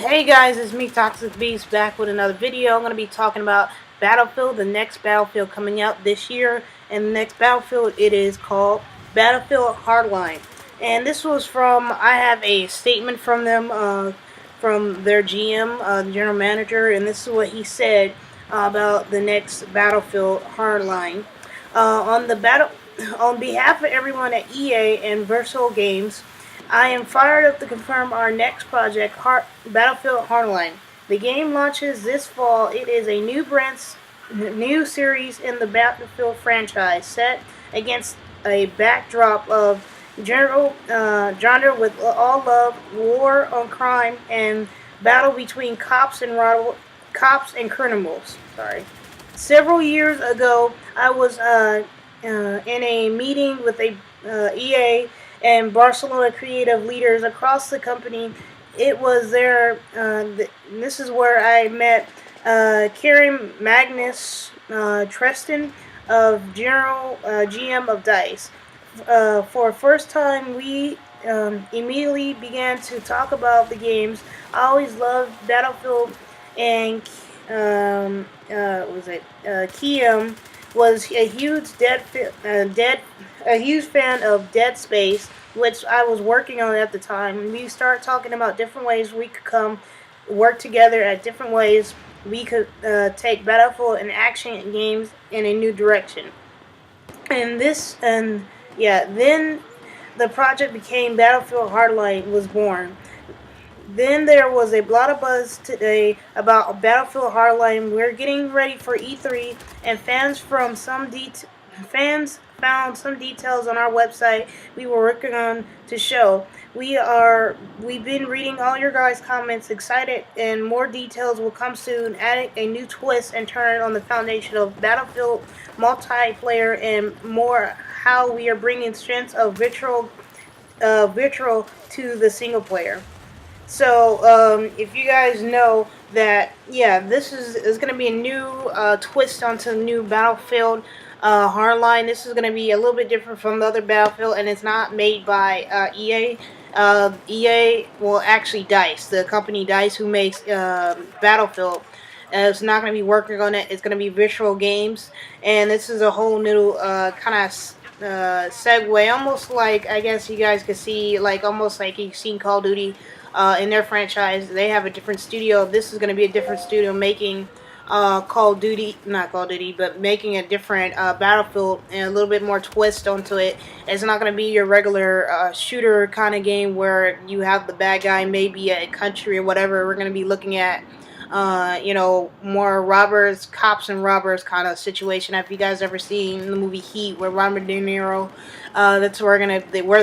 Hey guys, it's me, ToxicBeast, back with another video. I'm going to be talking about Battlefield, the next Battlefield coming out this year. And the next Battlefield, it is called Battlefield Hardline. And this was from, I have a statement from them, from their GM, the general manager, and this is what he said about the next Battlefield Hardline. On behalf of everyone at EA and Versal Games, I am fired up to confirm our next project, Battlefield Hardline. The game launches this fall. It is a new series in the Battlefield franchise, set against a backdrop of genre with all love, war on crime, and battle between cops and criminals. Sorry. Several years ago, I was in a meeting with EA and Barcelona creative leaders across the company. It was there. This is where I met Karen Magnus Treston of GM of Dice. For first time, we immediately began to talk about the games. I always loved Battlefield, and Kiem was a huge fan of Dead Space, which I was working on at the time. We started talking about different ways we could come work together at different ways we could take Battlefield and action games in a new direction. Then the project became Battlefield Hardline was born. Then there was a lot of buzz today about Battlefield Hardline. We're getting ready for E3, and fans found some details on our website we were working on to show. We've been reading all your guys' comments, excited, and more details will come soon, adding a new twist and turn on the foundation of Battlefield multiplayer and more. How we are bringing strengths of virtual to the single player. So, if you guys know that, yeah, this is going to be a new twist onto the new Battlefield Hardline. This is going to be a little bit different from the other Battlefield, and it's not made by EA. EA, well, actually DICE, the company DICE who makes Battlefield. It's not going to be working on it. It's going to be Visual Games, and this is a whole new kind of segue, almost like, I guess you guys could see, like almost like you've seen Call of Duty. In their franchise, they have a different studio. This is going to be a different studio making not Call of Duty, but making a different Battlefield and a little bit more twist onto it. It's not going to be your regular shooter kind of game where you have the bad guy, maybe a country or whatever. We're going to be looking at more robbers, cops and robbers kind of situation. Have you guys ever seen the movie Heat, where Robert De Niro? That's where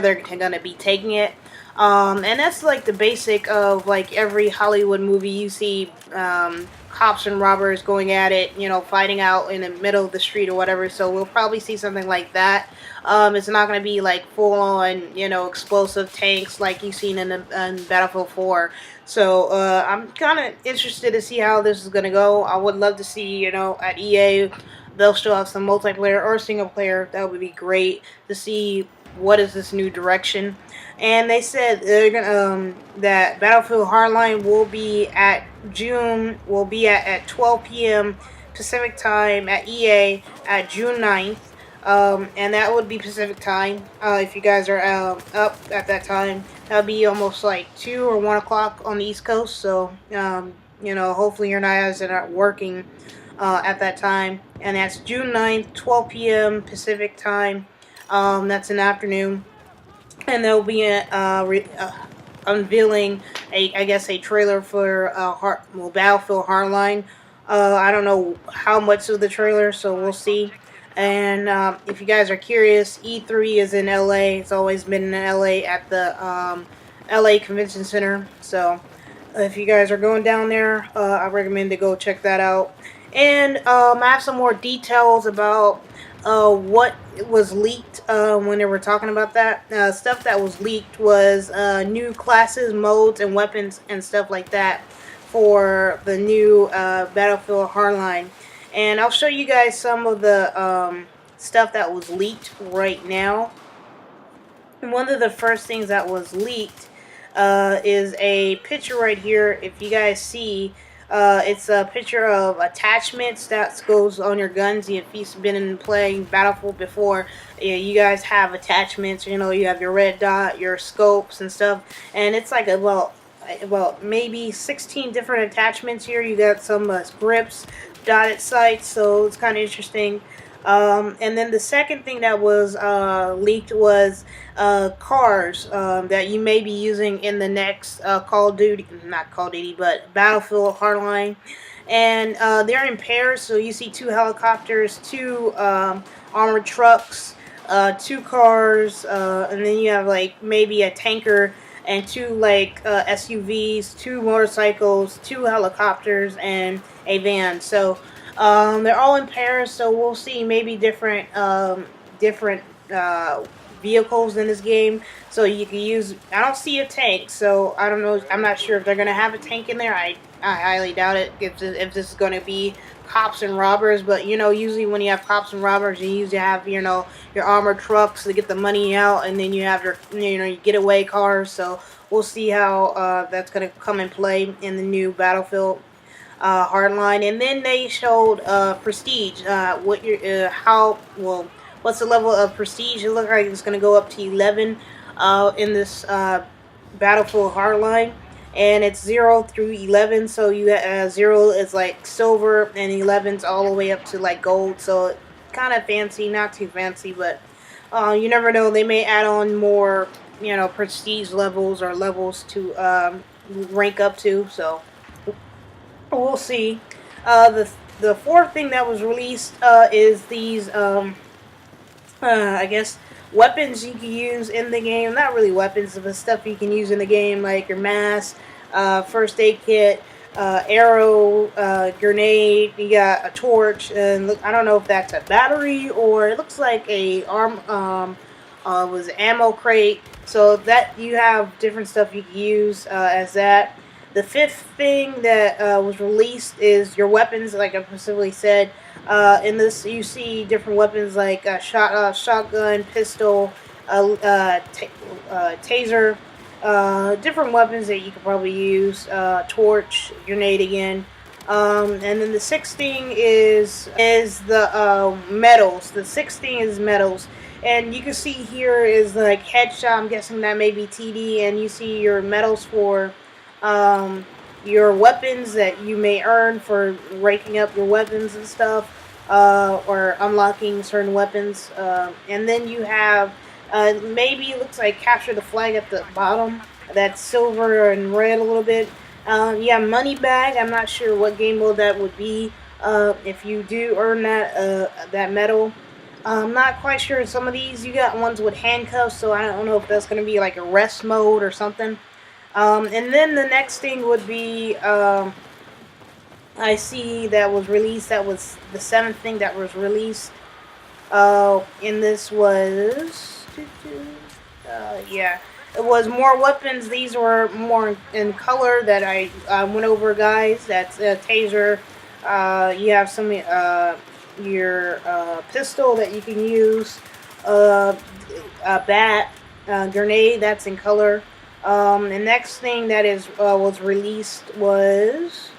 they're gonna be taking it. And that's like the basic of like every Hollywood movie. You see cops and robbers going at it, fighting out in the middle of the street or whatever. So we'll probably see something like that. It's not going to be like full on, explosive tanks like you've seen in Battlefield 4. So I'm kind of interested to see how this is going to go. I would love to see, at EA, they'll still have some multiplayer or single player. That would be great to see what is this new direction. And they said they're gonna that Battlefield Hardline will be at 12 p.m. Pacific time at EA at June 9th. And that would be Pacific time. If you guys are up at that time, that'll be almost like 2 or 1 o'clock on the East Coast. So hopefully your guys are not working at that time. And that's June 9th, 12 p.m. Pacific time. That's an afternoon. And they'll be unveiling a trailer for Battlefield Hardline. I don't know how much of the trailer, so we'll see. And if you guys are curious, E3 is in LA. It's always been in LA at the LA Convention Center. So if you guys are going down there, I recommend to go check that out. And I have some more details about what was leaked when they were talking about that. Stuff that was leaked was new classes, modes, and weapons and stuff like that for the new Battlefield Hardline. And I'll show you guys some of the stuff that was leaked right now. And one of the first things that was leaked is a picture right here. If you guys see, it's a picture of attachments that goes on your guns. If you've been playing Battlefield before, yeah, you guys have attachments. You know, you have your red dot, your scopes and stuff, and it's like well, maybe 16 different attachments here. You got some grips, dotted sights, so it's kind of interesting. And then the second thing that was leaked was cars that you may be using in the next Call of Duty, not Call of Duty, but Battlefield Hardline. And they're in pairs, so you see two helicopters, two armored trucks, two cars, and then you have like maybe a tanker and two like SUVs, two motorcycles, two helicopters, and a van. So they're all in pairs, so we'll see maybe different uh, vehicles in this game. So you can use. I don't see a tank, so I don't know. I'm not sure if they're gonna have a tank in there. I highly doubt it. If this is gonna be cops and robbers, but you know, usually when you have cops and robbers, you usually have your armored trucks to get the money out, and then you have your your getaway cars. So we'll see how that's gonna come in play in the new Battlefield Hardline, and then they showed Prestige. What your how well? What's the level of Prestige? It looks like it's going to go up to 11 in this Battlefield Hardline, and it's 0 through 11. So you 0 is like silver, and 11's all the way up to like gold. So kind of fancy, not too fancy, but you never know. They may add on more, prestige levels or levels to rank up to. So we'll see. The fourth thing that was released is these I guess weapons you can use in the game. Not really weapons, but stuff you can use in the game, like your mask, first aid kit, arrow, grenade. You got a torch, and look, I don't know if that's a battery or it looks like a was ammo crate. So that you have different stuff you can use as that. The fifth thing that was released is your weapons, like I specifically said. In this, you see different weapons like shotgun, pistol, taser, different weapons that you could probably use. Torch, grenade again. And then the sixth thing is the medals. The sixth thing is medals. And you can see here is like headshot. I'm guessing that may be TD. And you see your medals for your weapons that you may earn for ranking up your weapons and stuff, or unlocking certain weapons. And then you have maybe it looks like capture the flag at the bottom. That's silver and red a little bit. Yeah, money bag. I'm not sure what game mode that would be. If you do earn that medal. I'm not quite sure. Some of these you got ones with handcuffs, so I don't know if that's going to be like a rest mode or something. And then the next thing would be I see that was released. That was the seventh thing that was released. And this was yeah, it was more weapons. These were more in color that I went over, guys. That's a taser. You have some your pistol that you can use. A bat, grenade. That's in color. The next thing that was released was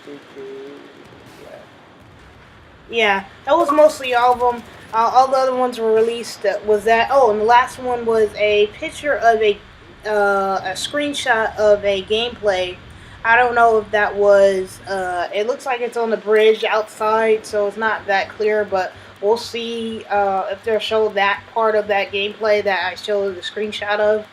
yeah, that was mostly all of them. All the other ones were released. Was that? Oh, and the last one was a picture of a screenshot of a gameplay. I don't know if that was. It looks like it's on the bridge outside, so it's not that clear. But we'll see if they'll show that part of that gameplay that I showed the screenshot of.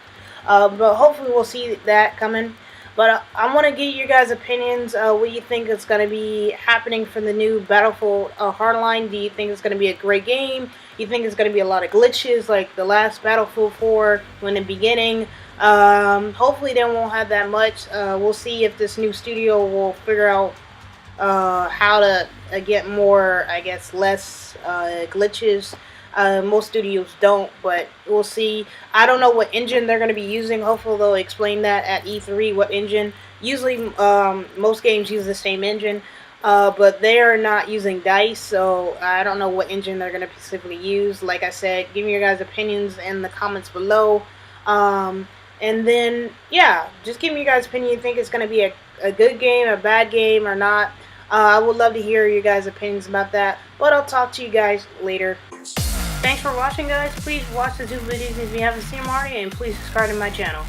But hopefully we'll see that coming. But I want to get your guys' opinions. What you think is going to be happening for the new Battlefield Hardline? Do you think it's going to be a great game? You think it's going to be a lot of glitches like the last Battlefield 4 in the beginning? Hopefully they won't have that much. We'll see if this new studio will figure out how to get more, I guess, less glitches. Most studios don't, but we'll see. I don't know what engine they're going to be using. Hopefully they'll explain that at E3, what engine. Usually most games use the same engine, but they're not using DICE, so I don't know what engine they're going to specifically use. Like I said, give me your guys' opinions in the comments below. And then, yeah, just give me your guys' opinion. You think it's going to be a good game, a bad game, or not? I would love to hear your guys' opinions about that. But I'll talk to you guys later. Thanks for watching, guys. Please watch the two videos if you haven't seen them already, and please subscribe to my channel.